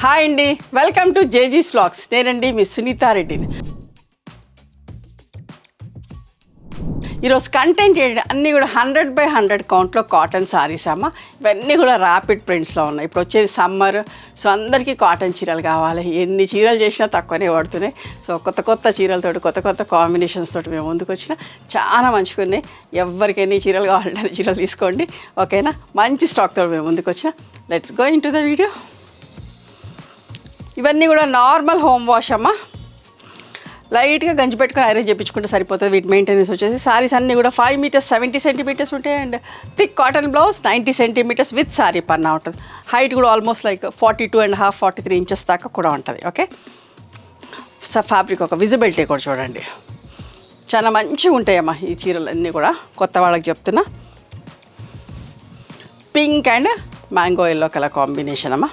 Hi అండి, welcome to జేజీస్ vlogs. నేనండి మీ సునీత రెడ్డిని. ఈరోజు కంటెంట్ ఏంటి అన్నీ కూడా 100/100 కౌంట్లో కాటన్ సారీస్ అమ్మ. ఇవన్నీ కూడా ర్యాపిడ్ ప్రింట్స్లో ఉన్నాయి. ఇప్పుడు వచ్చేది సమ్మర్, సో అందరికీ కాటన్ చీరలు కావాలి. ఎన్ని చీరలు చేసినా తక్కువనే పడుతున్నాయి. సో కొత్త చీరలతోటి కొత్త కాంబినేషన్స్ తోటి మేము ముందుకు వచ్చిన చాలా మంచిగా ఉన్నాయి. ఎవరికి ఎన్ని చీరలు కావాలంటే చీరలు తీసుకోండి, ఓకేనా. మంచి స్టాక్తో మేము ముందుకు వచ్చిన. Let's go in to the video. ఇవన్నీ కూడా నార్మల్ హోమ్ వాష్ అమ్మ. లైట్గా గంజి పెట్టుకొని ఐరన్ చేయించుకుంటే సరిపోతుంది. వీటి మెయింటెనెన్స్ వచ్చేసి సారీస్ అన్నీ కూడా 5 మీటర్స్ 70 సెంటీమీటర్స్ ఉంటాయి. And thick cotton blouse 90 centimetres with sari పన్నా ఉంటుంది. హైట్ కూడా ఆల్మోస్ట్ లైక్ 42.5 43 ఇంచెస్ దాకా కూడా ఉంటుంది. ఓకే, ఫ్యాబ్రిక్ ఒక విజిబిలిటీ కూడా చూడండి, చాలా మంచిగా ఉంటాయమ్మా ఈ చీరలు అన్నీ కూడా. కొత్త వాళ్ళకి చెప్తున్నా. Pink and mango yellow colour combination అమ్మా.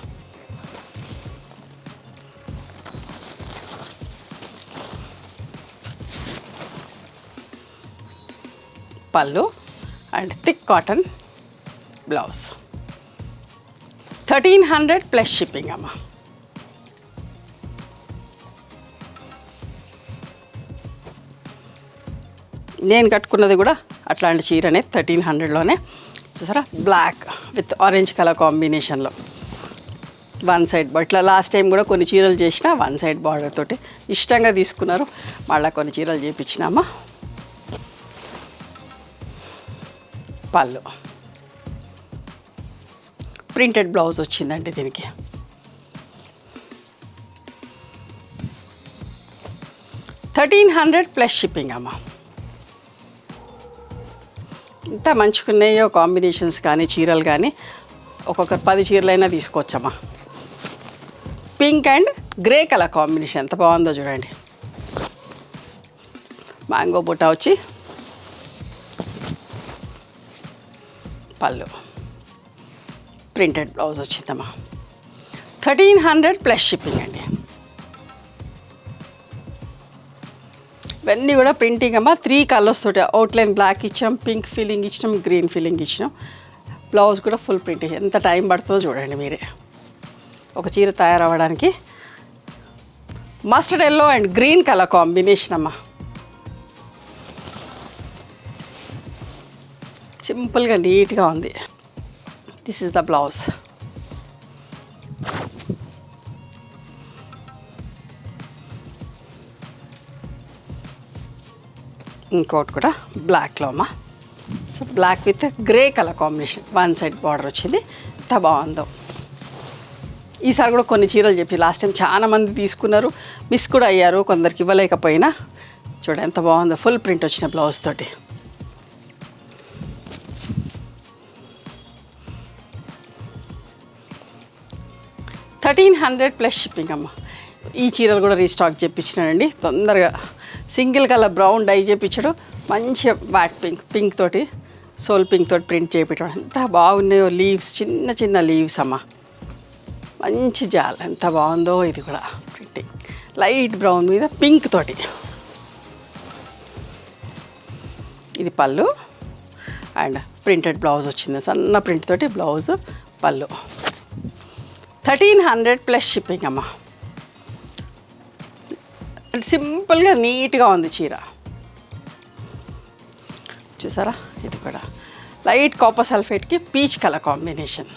పళ్ళు and thick cotton blouse. 1300 plus shipping అమ్మ. నేను కట్టుకున్నది కూడా అట్లాంటి చీరనే 1300లోనే. చూసారా, బ్లాక్ విత్ ఆరెంజ్ కలర్ కాంబినేషన్లో వన్ సైడ్. ఇట్లా లాస్ట్ టైం కూడా కొన్ని చీరలు చేసిన వన్ సైడ్ బార్డర్ తోటి ఇష్టంగా తీసుకున్నారు. మళ్ళీ కొన్ని చీరలు చేయించినామా. పళ్ళు ప్రింటెడ్ బ్లౌజ్ వచ్చిందండి దీనికి. $1300 ప్లస్ షిప్పింగ్ అమ్మ. ఇంత మంచుకున్నాయో కాంబినేషన్స్ కానీ చీరలు కానీ. ఒక్కొక్కరు 10 చీరలైనా తీసుకోవచ్చమ్మా. Pink and grey colour combination ఎంత బాగుందో చూడండి. మ్యాంగో బుట్ట వచ్చి పళ్ళు, ప్రింటెడ్ బ్లౌజ్ వచ్చిందమ్మా. 1300 ప్లస్ షిప్పింగ్ అండి. ఇవన్నీ కూడా ప్రింటింగ్ అమ్మా. 3 కలర్స్ తోటి అవుట్లైన్ బ్లాక్ ఇచ్చాం, పింక్ ఫీలింగ్ ఇచ్చినాం, గ్రీన్ ఫీలింగ్ ఇచ్చినాం. బ్లౌజ్ కూడా ఫుల్ ప్రింటింగ్. ఎంత టైం పడుతుందో చూడండి మీరే ఒక చీర తయారవ్వడానికి. Mustard yellow and green colour combination అమ్మా. సింపుల్గా నీట్గా ఉంది. This is the blouse. ఇంకోటి కూడా బ్లాక్లో అమ్మా. So black with grey colour combination, one side border వచ్చింది. ఎంత బాగుందో. ఈసారి కూడా కొన్ని చీరలు చెప్పి లాస్ట్ టైం చాలా మంది తీసుకున్నారు, మిస్ కూడా అయ్యారు, కొందరికి ఇవ్వలేకపోయినా. చూడండి ఎంత బాగుందో, ఫుల్ ప్రింట్ వచ్చిన బ్లౌజ్ తోటి. $1300 ప్లస్ షిప్పింగ్ అమ్మ. ఈ చీరలు కూడా రీస్టాక్ చేయించినానండి తొందరగా. సింగిల్ కలర్ బ్రౌన్ డై చేయించడం, మంచి బ్యాట్ పింక్ తోటి, సోల్ పింక్ తోటి ప్రింట్ చేయించడం. ఎంత బాగున్నాయో లీవ్స్, చిన్న చిన్న లీవ్స్ అమ్మ. మంచి జాల్, ఎంత బాగుందో ఇది కూడా ప్రింటింగ్. లైట్ బ్రౌన్ మీద పింక్ తోటి. ఇది పళ్ళు అండ్ ప్రింటెడ్ బ్లౌజ్ వచ్చింది, సన్న ప్రింట్ తోటి బ్లౌజ్, పళ్ళు. 1300 ప్లస్ షిప్పింగ్ అమ్మ. సింపుల్గా నీట్గా ఉంది చీర. చూసారా, ఇది కూడా లైట్ కాపర్ సల్ఫేట్కి పీచ్ కలర్ కాంబినేషన్.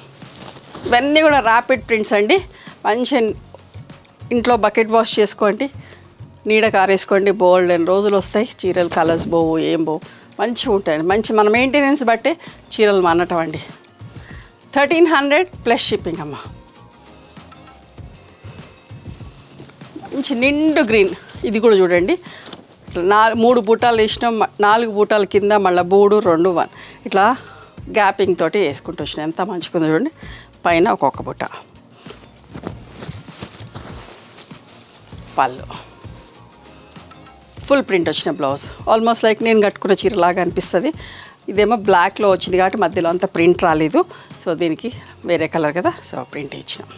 ఇవన్నీ కూడా ర్యాపిడ్ ప్రింట్స్ అండి. మంచి ఇంట్లో బకెట్ వాష్ చేసుకోండి, నీడకు ఆరేసుకోండి, బోల్డ్ అని రోజులు వస్తాయి. చీరలు కలర్స్ పోవు, ఏం పోవు, మంచిగా ఉంటాయండి. మంచి మన మెయింటెనెన్స్ బట్టే చీరలు మన్నటం అండి. 1300 ప్లస్ షిప్పింగ్ అమ్మ. మంచి నిండు గ్రీన్. ఇది కూడా చూడండి, 3 బూటాలు వేసినాం, 4 బూటాల కింద మళ్ళీ 3 2 1 ఇట్లా గ్యాపింగ్ తోటి వేసుకుంటూ వచ్చినాయి. ఎంత మంచిగా ఉందో చూడండి. పైన ఒక్కొక్క బుట్ట. పళ్ళు ఫుల్ ప్రింట్ వచ్చిన బ్లౌజ్. ఆల్మోస్ట్ లైక్ నేను కట్టుకున్న చీరలాగా అనిపిస్తుంది. ఇదేమో బ్లాక్లో వచ్చింది కాబట్టి మధ్యలో అంత ప్రింట్ రాలేదు. సో దీనికి వేరే కలర్ కదా, సో ప్రింట్ ఇచ్చినాం.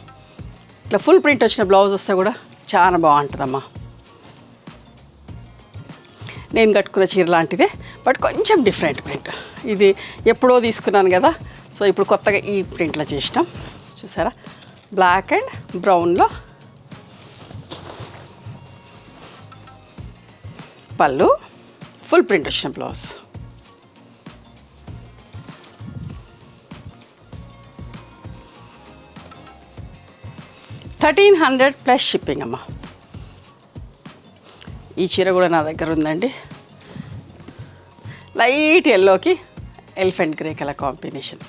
ఇట్లా ఫుల్ ప్రింట్ వచ్చిన బ్లౌజ్ వస్తే కూడా చాలా బాగుంటుందమ్మా. నేను కట్టుకున్న చీర లాంటిదే, బట్ కొంచెం డిఫరెంట్ ప్రింట్. ఇది ఎప్పుడో తీసుకున్నాను కదా, సో ఇప్పుడు కొత్తగా ఈ ప్రింట్లో చేసినాం. చూసారా, బ్లాక్ అండ్ బ్రౌన్లో పళ్ళు, ఫుల్ ప్రింట్ వచ్చిన బ్లౌజ్. $1,300 ప్లస్ షిప్పింగ్ అమ్మ. ఈ చీర కూడా నా దగ్గర ఉందండి. లైట్ ఎల్లోకి ఎలిఫెంట్ గ్రే కలర్ కాంబినేషన్.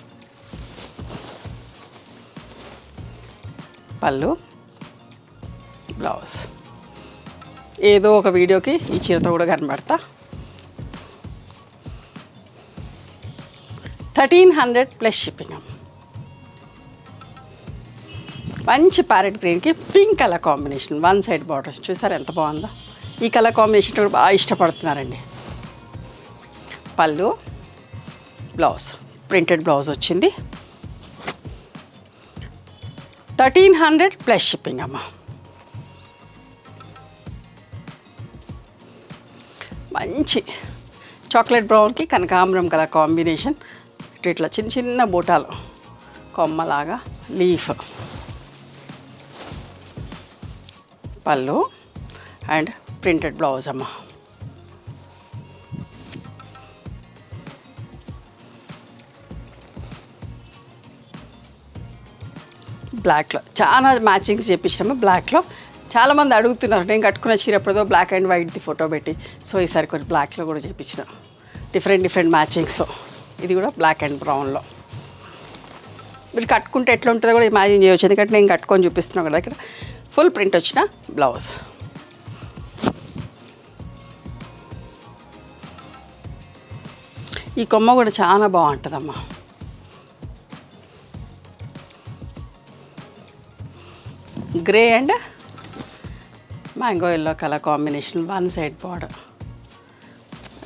పళ్ళు, బ్లౌజ్. ఏదో ఒక వీడియోకి ఈ చీరతో కూడా కనబడతా. 1,300 ప్లస్ షిప్పింగ్. మంచి ప్యారెట్ గ్రీన్కి pink colour combination, one side borders చూసారు ఎంత బాగుందో. ఈ కలర్ కాంబినేషన్ కూడా బాగా ఇష్టపడుతున్నారండి. పళ్ళు, బ్లౌజ్, ప్రింటెడ్ బ్లౌజ్ వచ్చింది. 1,300 ప్లస్ షిప్పింగ్ అమ్మ. మంచి చాక్లెట్ బ్రౌన్కి కనకాంబరం కలర్ కాంబినేషన్. ఇట్లా చిన్న చిన్న బూటాలు, కొమ్మలాగా లీఫ్. పళ్ళు అండ్ ప్రింటెడ్ బ్లౌజ్ అమ్మ. బ్లాక్లో చాలా మ్యాచింగ్స్ చేపించాము. బ్లాక్లో చాలామంది అడుగుతున్నారు, నేను కట్టుకున్న చీర ఎప్పుడో బ్లాక్ అండ్ వైట్ది ఫోటో పెట్టి. సో ఈసారి కొన్ని బ్లాక్లో కూడా చేపించిన, డిఫరెంట్ మ్యాచింగ్స్లో. ఇది కూడా బ్లాక్ అండ్ బ్రౌన్లో. మీరు కట్టుకుంటే ఎట్లా ఉంటుందో కూడా ఇమాజిన్ చేయవచ్చు, ఎందుకంటే నేను కట్టుకొని చూపిస్తున్నాను కదా. ఇక్కడ ఫుల్ ప్రింట్ వచ్చిన బ్లౌజ్. ఈ కొమ్మ కూడా చాలా బాగుంటుందమ్మా. Grey and mango yellow colour combination, one side border.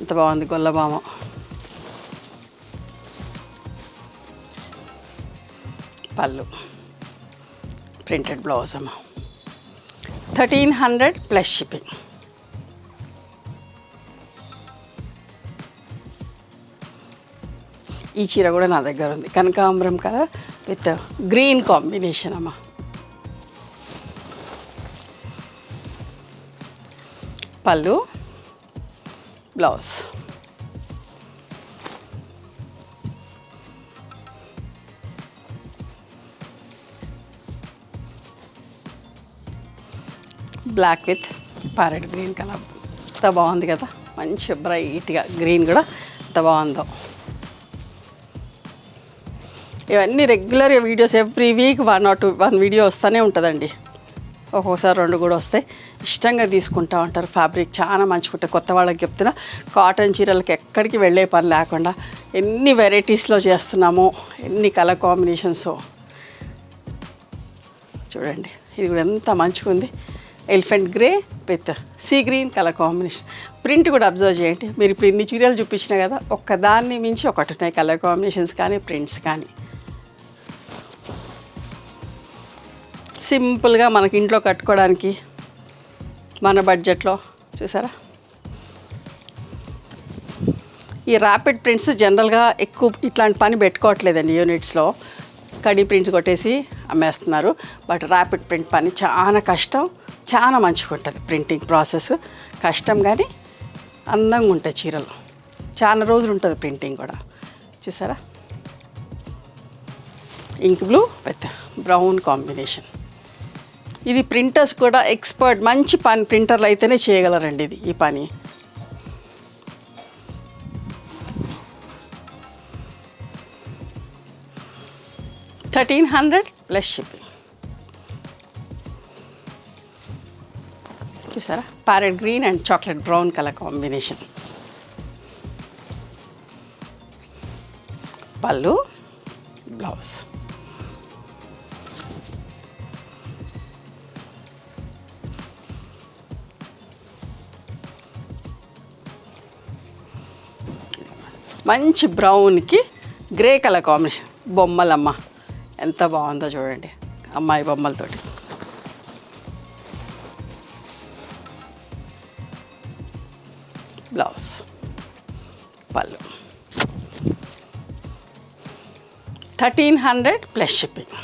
ఎంత బాగుంది గొల్లబామ. పళ్ళు, ప్రింటెడ్ బ్లౌజ్ అమ్మ. 1,300 ప్లస్ షిప్పింగ్. ఈ చీర కూడా నా దగ్గర ఉంది, కనకాంబరం కలర్ విత్ గ్రీన్ కాంబినేషన్ అమ్మ. పళ్ళు, blouse. Black with parrot green colour. ఎంత బాగుంది కదా, మంచి బ్రైట్గా గ్రీన్ కూడా ఎంత బాగుందో. ఇవన్నీ regular videos, every week 1 or 2 video వస్తూనే ఉంటుందండి. ఒక్కొక్కసారి 2 కూడా వస్తాయి. ఇష్టంగా తీసుకుంటూ ఉంటారు. ఫ్యాబ్రిక్ చాలా మంచిగా ఉంటుంది. కొత్త వాళ్ళకి చెప్తున్నా, కాటన్ చీరలకి ఎక్కడికి వెళ్ళే పని లేకుండా ఎన్ని వెరైటీస్లో చేస్తున్నామో, ఎన్ని కలర్ కాంబినేషన్స్. చూడండి, ఇది కూడా ఎంత మంచిగా ఉంది. Elephant grey with sea green colour combination. Print కూడా అబ్జర్వ్ చేయండి. మీరు ఇప్పుడు ఇన్ని చీరలు చూపించినా కదా, ఒక్కదాన్ని మించి ఒకటి ఉన్నాయి కలర్ కాంబినేషన్స్ కానీ ప్రింట్స్ కానీ. సింపుల్గా మనకి ఇంట్లో కట్టుకోవడానికి మన బడ్జెట్లో. చూసారా, ఈ ర్యాపిడ్ ప్రింట్స్ జనరల్గా ఎక్కువ ఇట్లాంటి పని పెట్టుకోవట్లేదండి యూనిట్స్లో. కడీ ప్రింట్స్ కొట్టేసి అమ్మేస్తున్నారు. బట్ ర్యాపిడ్ ప్రింట్ పని చాలా కష్టం, చాలా మంచిగా ఉంటుంది. ప్రింటింగ్ ప్రాసెస్ కష్టం కానీ అందంగా ఉంటాయి చీరలు. చాలా రోజులు ఉంటుంది ప్రింటింగ్ కూడా. చూసారా, ink blue with brown combination. ఇది ప్రింటర్స్ కూడా ఎక్స్పర్ట్, మంచి పని ప్రింటర్లు అయితేనే చేయగలరండి ఇది ఈ పని. $1,300 ప్లస్ షిప్పింగ్. చూసారా, parrot green and chocolate brown colour combination. పళ్ళు, బ్లౌజ్. మంచి బ్రౌన్కి గ్రే కలర్ కాంబినేషన్. బొమ్మలమ్మ ఎంత బాగుందో చూడండి, అమ్మాయి బొమ్మలతోటి. బ్లౌజ్, పళ్ళు. 1,300 ప్లస్ షిప్పింగ్.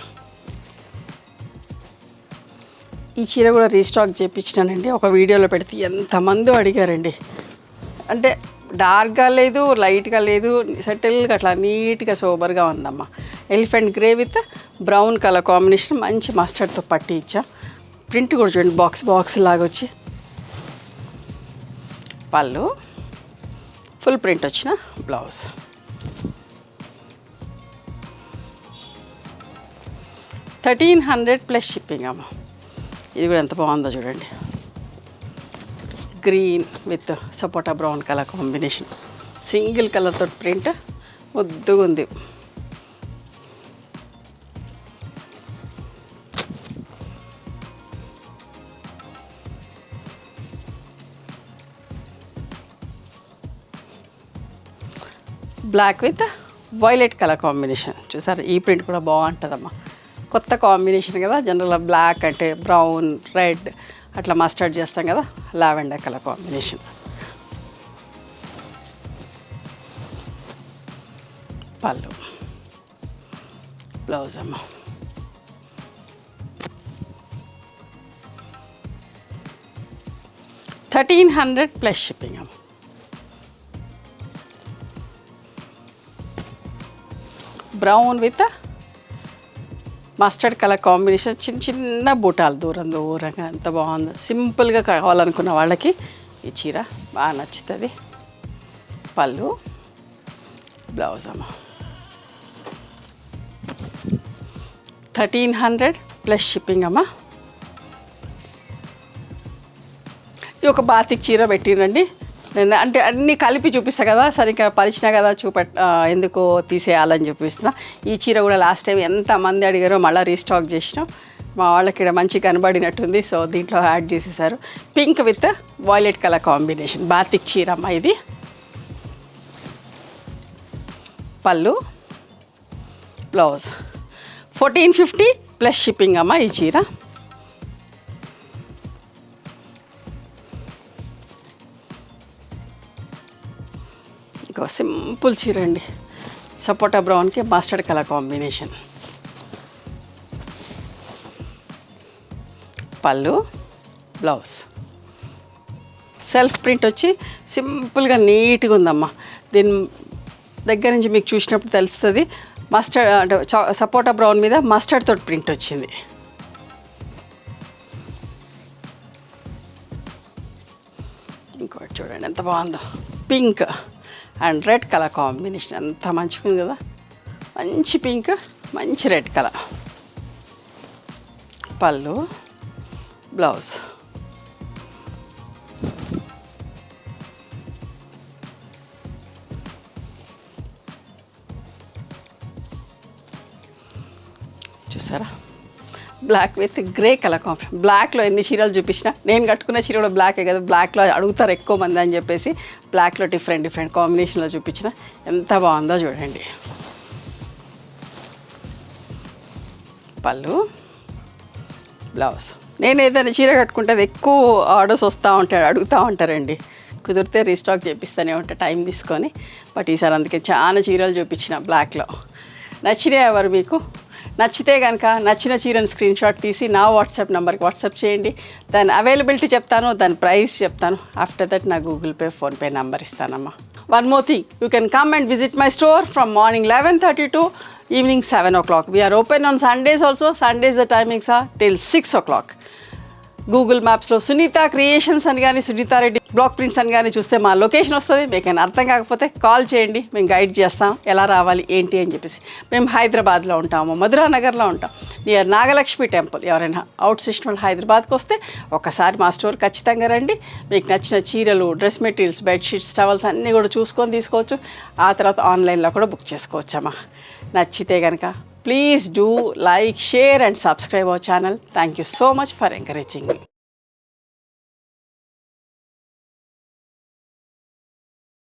ఈ చీర కూడా రీస్టాక్ చేయించినానండి. ఒక వీడియోలో పెడితే ఎంతమంది అడిగారండి. అంటే డార్క్గా లేదు, లైట్గా లేదు, సెటిల్గా అట్లా నీట్గా సోబర్గా ఉందమ్మా. Elephant grey with brown colour combination, మంచి మస్టర్డ్తో పట్టి ఇచ్చా. ప్రింట్ కూడా చూడండి, బాక్స్ లాగా వచ్చి. పళ్ళు ఫుల్ ప్రింట్ వచ్చిన బ్లౌజ్. $1300 ప్లస్ షిప్పింగ్ అమ్మ. ఇది కూడా ఎంత బాగుందో చూడండి. Green with sapota brown colour combination, single కలర్తో ప్రింట్ ముద్దుగా ఉంది. Black with violet colour combination చూసారు. ఈ ప్రింట్ కూడా బాగుంటుందమ్మా. కొత్త కాంబినేషన్ కదా. జనరల్గా బ్లాక్ అంటే బ్రౌన్, రెడ్ అట్లా మస్టర్డ్ చేస్తాం కదా, లావెండర్ కలర్ కాంబినేషన్. పళ్ళు బ్లౌజ్ అమ్మ. $1300 ప్లస్ షిప్పింగ్ అమ్మ. Brown with mustard colour combination, చిన్న చిన్న బూటాలు దూరంగా ఎంత బాగుంది. సింపుల్గా కావాలనుకున్న వాళ్ళకి ఈ చీర బాగా నచ్చుతుంది. పళ్ళు బ్లౌజ్ అమ్మ. 1300 ప్లస్ షిప్పింగ్ అమ్మ. ఇది ఒక బాతిక్ చీర పెట్టినండి. అంటే అన్నీ కలిపి చూపిస్తా కదా, సరిగ్గా పరిచినా కదా ఎందుకు తీసేయాలని చూపిస్తున్నా. ఈ చీర కూడా లాస్ట్ టైం ఎంతమంది అడిగారో మళ్ళీ రీస్టాక్ చేసినాం. మా వాళ్ళకి ఇక్కడ మంచి కనబడినట్టుంది, సో దీంట్లో యాడ్ చేసేసారు. Pink with violet colour combination batik చీర అమ్మ ఇది. పళ్ళు బ్లౌజ్. 1450 ప్లస్ షిప్పింగ్ అమ్మ ఈ చీర. సింపుల్ చీర అండి. సపోటా బ్రౌన్కి మస్టర్డ్ కలర్ కాంబినేషన్. పళ్ళు బ్లౌజ్. సెల్ఫ్ ప్రింట్ వచ్చి సింపుల్గా నీట్గా ఉందమ్మా. దీని దగ్గర నుంచి మీకు చూసినప్పుడు తెలుస్తుంది. మస్టర్డ్ అంటే సపోటా బ్రౌన్ మీద మస్టర్డ్ తోటి ప్రింట్ వచ్చింది. ఇంకోటి చూడండి ఎంత బాగుందో. Pink and red colour combination ఎంత మంచిగా ఉంది కదా. మంచి పింక్, మంచి రెడ్ కలర్. పళ్ళు బ్లౌజ్. చూసారా, black with grey colour combination. బ్లాక్లో ఎన్ని చీరలు చూపించినా, నేను కట్టుకున్న చీర కూడా బ్లాకే కదా, బ్లాక్లో అడుగుతారు ఎక్కువ మంది అని చెప్పేసి బ్లాక్లో డిఫరెంట్ కాంబినేషన్లో చూపించిన ఎంత బాగుందో చూడండి. పళ్ళు బ్లౌజ్. నేను ఏదైనా చీర కట్టుకుంటే అది ఎక్కువ ఆర్డర్స్ అడుగుతూ ఉంటారండి. కుదిరితే రీస్టాక్ చేపిస్తూనే ఉంటా టైం తీసుకొని. బట్ ఈసారి అందుకే చాలా చీరలు చూపించిన బ్లాక్లో. నచ్చినాయి ఎవరు మీకు? నచ్చితే కనుక నచ్చిన చీరని స్క్రీన్ షాట్ తీసి నా వాట్సాప్ నెంబర్కి వాట్సాప్ చేయండి. దాని అవైలబిలిటీ చెప్తాను, దాని ప్రైస్ చెప్తాను. ఆఫ్టర్ దట్ నా గూగుల్ పే, ఫోన్పే నెంబర్ ఇస్తానమ్మా. One more thing, you can come and visit my store from morning 11:30 to evening 7 o'clock. We are open on Sundays also. Sundays the timings are till 6 o'clock. Google మ్యాప్స్లో Sunitha creations అని కానీ, Sunitha Reddy block prints అని కానీ చూస్తే మా location వస్తుంది. మీకు అర్థం కాకపోతే కాల్ చేయండి, మేము గైడ్ చేస్తాం ఎలా రావాలి ఏంటి అని చెప్పేసి. మేము హైదరాబాద్లో ఉంటాము, మధురా నగర్లో ఉంటాం, నియర్ నాగలక్ష్మి టెంపుల్. ఎవరైనా అవుట్ స్టేషన్ హైదరాబాద్కి వస్తే ఒకసారి మా స్టోర్ ఖచ్చితంగా రండి. మీకు నచ్చిన చీరలు, డ్రెస్ మెటీరియల్స్, బెడ్షీట్స్, టవల్స్ అన్నీ కూడా చూసుకొని తీసుకోవచ్చు. ఆ తర్వాత ఆన్లైన్లో కూడా బుక్ చేసుకోవచ్చమ్మా. నచ్చితే కనుక please do like, share and subscribe our channel. Thank you so much for encouraging me.